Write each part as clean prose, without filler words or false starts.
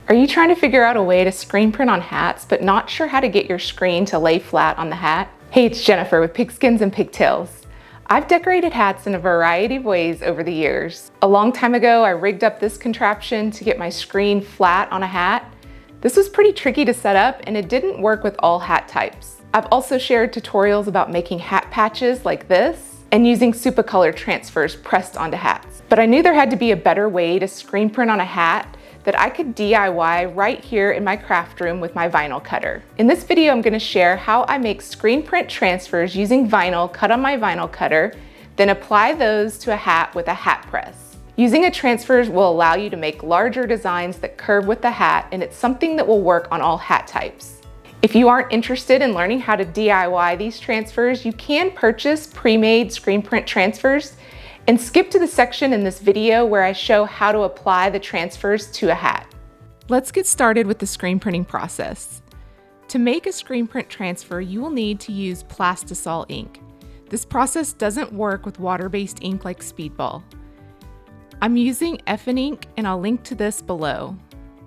Are you trying to figure out a way to screen print on hats, but not sure how to get your screen to lay flat on the hat? Hey, it's Jennifer with Pigskins and Pigtails. I've decorated hats in a variety of ways over the years. A long time ago, I rigged up this contraption to get my screen flat on a hat. This was pretty tricky to set up, and it didn't work with all hat types. I've also shared tutorials about making hat patches like this and using Supacolor transfers pressed onto hats. But I knew there had to be a better way to screen print on a hat that I could DIY right here in my craft room with my vinyl cutter. In this video, I'm gonna share how I make screen print transfers using vinyl cut on my vinyl cutter, then apply those to a hat with a hat press. Using a transfer will allow you to make larger designs that curve with the hat, and it's something that will work on all hat types. If you aren't interested in learning how to DIY these transfers, you can purchase pre-made screen print transfers and skip to the section in this video where I show how to apply the transfers to a hat. Let's get started with the screen printing process. To make a screen print transfer, you will need to use Plastisol ink. This process doesn't work with water-based ink like Speedball. I'm using Effin ink, and I'll link to this below.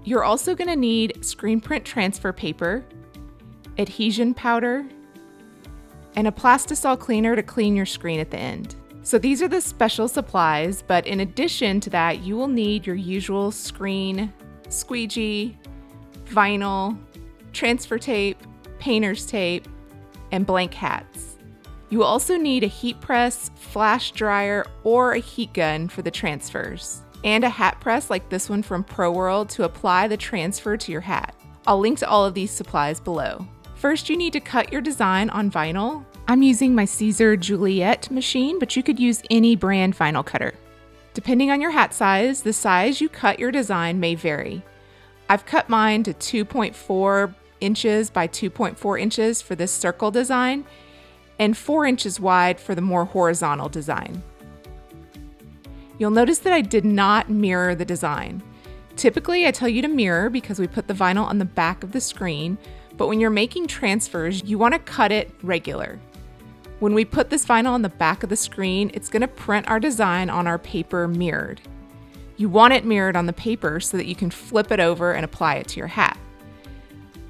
You're also gonna need screen print transfer paper, adhesion powder, and a Plastisol cleaner to clean your screen at the end. So these are the special supplies, but in addition to that, you will need your usual screen, squeegee, vinyl, transfer tape, painter's tape, and blank hats. You will also need a heat press, flash dryer, or a heat gun for the transfers, and a hat press like this one from Pro World to apply the transfer to your hat. I'll link to all of these supplies below. First, you need to cut your design on vinyl. I'm using my Caesar Juliet machine, but you could use any brand vinyl cutter. Depending on your hat size, the size you cut your design may vary. I've cut mine to 2.4 inches by 2.4 inches for this circle design, and 4 inches wide for the more horizontal design. You'll notice that I did not mirror the design. Typically, I tell you to mirror because we put the vinyl on the back of the screen, but when you're making transfers, you want to cut it regular. When we put this vinyl on the back of the screen, it's going to print our design on our paper mirrored. You want it mirrored on the paper so that you can flip it over and apply it to your hat.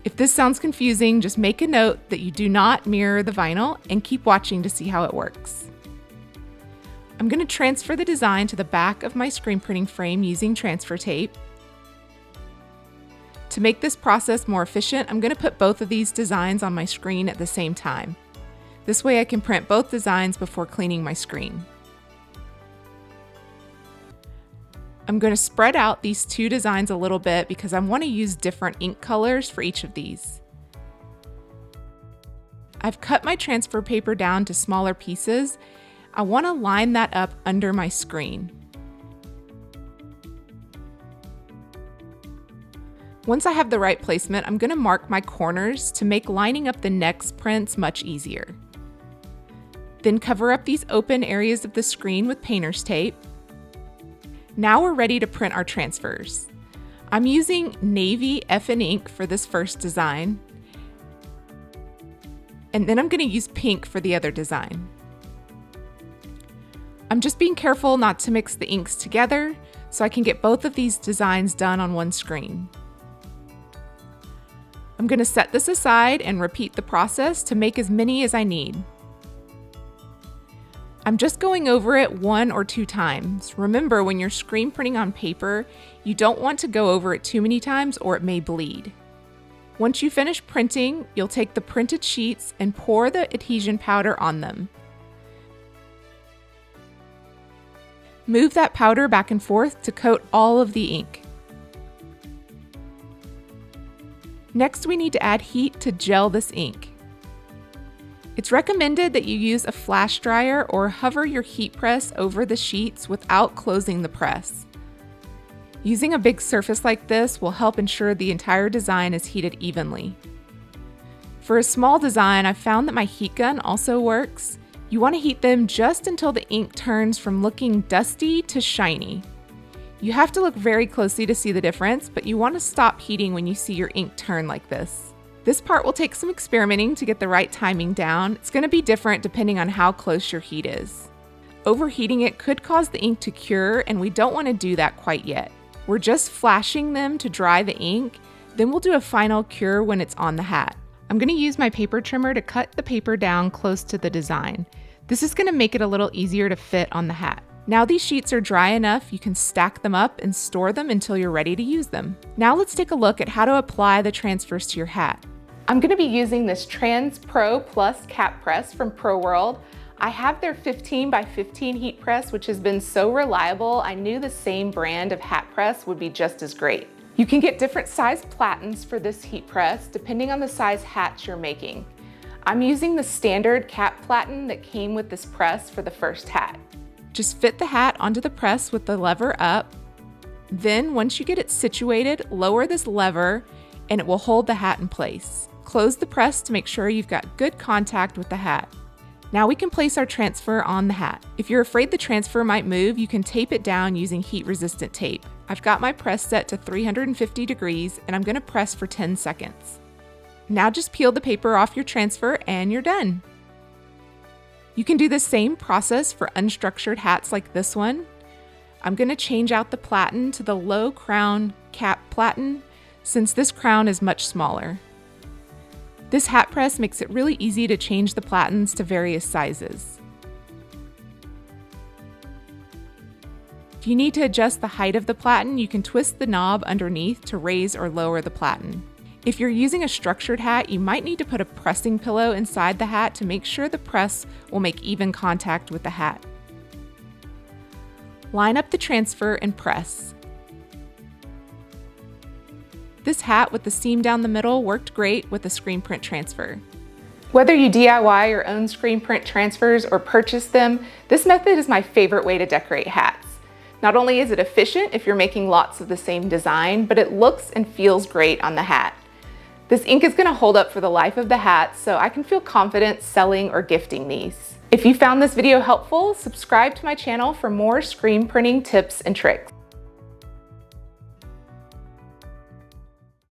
If this sounds confusing, just make a note that you do not mirror the vinyl and keep watching to see how it works. I'm going to transfer the design to the back of my screen printing frame using transfer tape. To make this process more efficient, I'm going to put both of these designs on my screen at the same time. This way I can print both designs before cleaning my screen. I'm going to spread out these two designs a little bit because I want to use different ink colors for each of these. I've cut my transfer paper down to smaller pieces. I want to line that up under my screen. Once I have the right placement, I'm going to mark my corners to make lining up the next prints much easier. Then cover up these open areas of the screen with painter's tape. Now we're ready to print our transfers. I'm using navy Effin ink for this first design, and then I'm going to use pink for the other design. I'm just being careful not to mix the inks together so I can get both of these designs done on one screen. I'm going to set this aside and repeat the process to make as many as I need. I'm just going over it 1 or 2 times. Remember, when you're screen printing on paper, you don't want to go over it too many times or it may bleed. Once you finish printing, you'll take the printed sheets and pour the adhesion powder on them. Move that powder back and forth to coat all of the ink. Next, we need to add heat to gel this ink. It's recommended that you use a flash dryer or hover your heat press over the sheets without closing the press. Using a big surface like this will help ensure the entire design is heated evenly. For a small design, I've found that my heat gun also works. You want to heat them just until the ink turns from looking dusty to shiny. You have to look very closely to see the difference, but you want to stop heating when you see your ink turn like this. This part will take some experimenting to get the right timing down. It's going to be different depending on how close your heat is. Overheating it could cause the ink to cure, and we don't want to do that quite yet. We're just flashing them to dry the ink, then we'll do a final cure when it's on the hat. I'm going to use my paper trimmer to cut the paper down close to the design. This is going to make it a little easier to fit on the hat. Now these sheets are dry enough, you can stack them up and store them until you're ready to use them. Now let's take a look at how to apply the transfers to your hat. I'm going to be using this Trans Pro Plus cap press from Pro World. I have their 15 by 15 heat press, which has been so reliable. I knew the same brand of hat press would be just as great. You can get different size platens for this heat press depending on the size hats you're making. I'm using the standard cap platen that came with this press for the first hat. Just fit the hat onto the press with the lever up. Then once you get it situated, lower this lever and it will hold the hat in place. Close the press to make sure you've got good contact with the hat. Now we can place our transfer on the hat. If you're afraid the transfer might move, you can tape it down using heat-resistant tape. I've got my press set to 350 degrees and I'm going to press for 10 seconds. Now just peel the paper off your transfer and you're done. You can do the same process for unstructured hats like this one. I'm going to change out the platen to the low crown cap platen since this crown is much smaller. This hat press makes it really easy to change the platens to various sizes. If you need to adjust the height of the platen, you can twist the knob underneath to raise or lower the platen. If you're using a structured hat, you might need to put a pressing pillow inside the hat to make sure the press will make even contact with the hat. Line up the transfer and press. This hat with the seam down the middle worked great with a screen print transfer. Whether you DIY your own screen print transfers or purchase them, this method is my favorite way to decorate hats. Not only is it efficient if you're making lots of the same design, but it looks and feels great on the hat. This ink is going to hold up for the life of the hat, so I can feel confident selling or gifting these. If you found this video helpful, subscribe to my channel for more screen printing tips and tricks.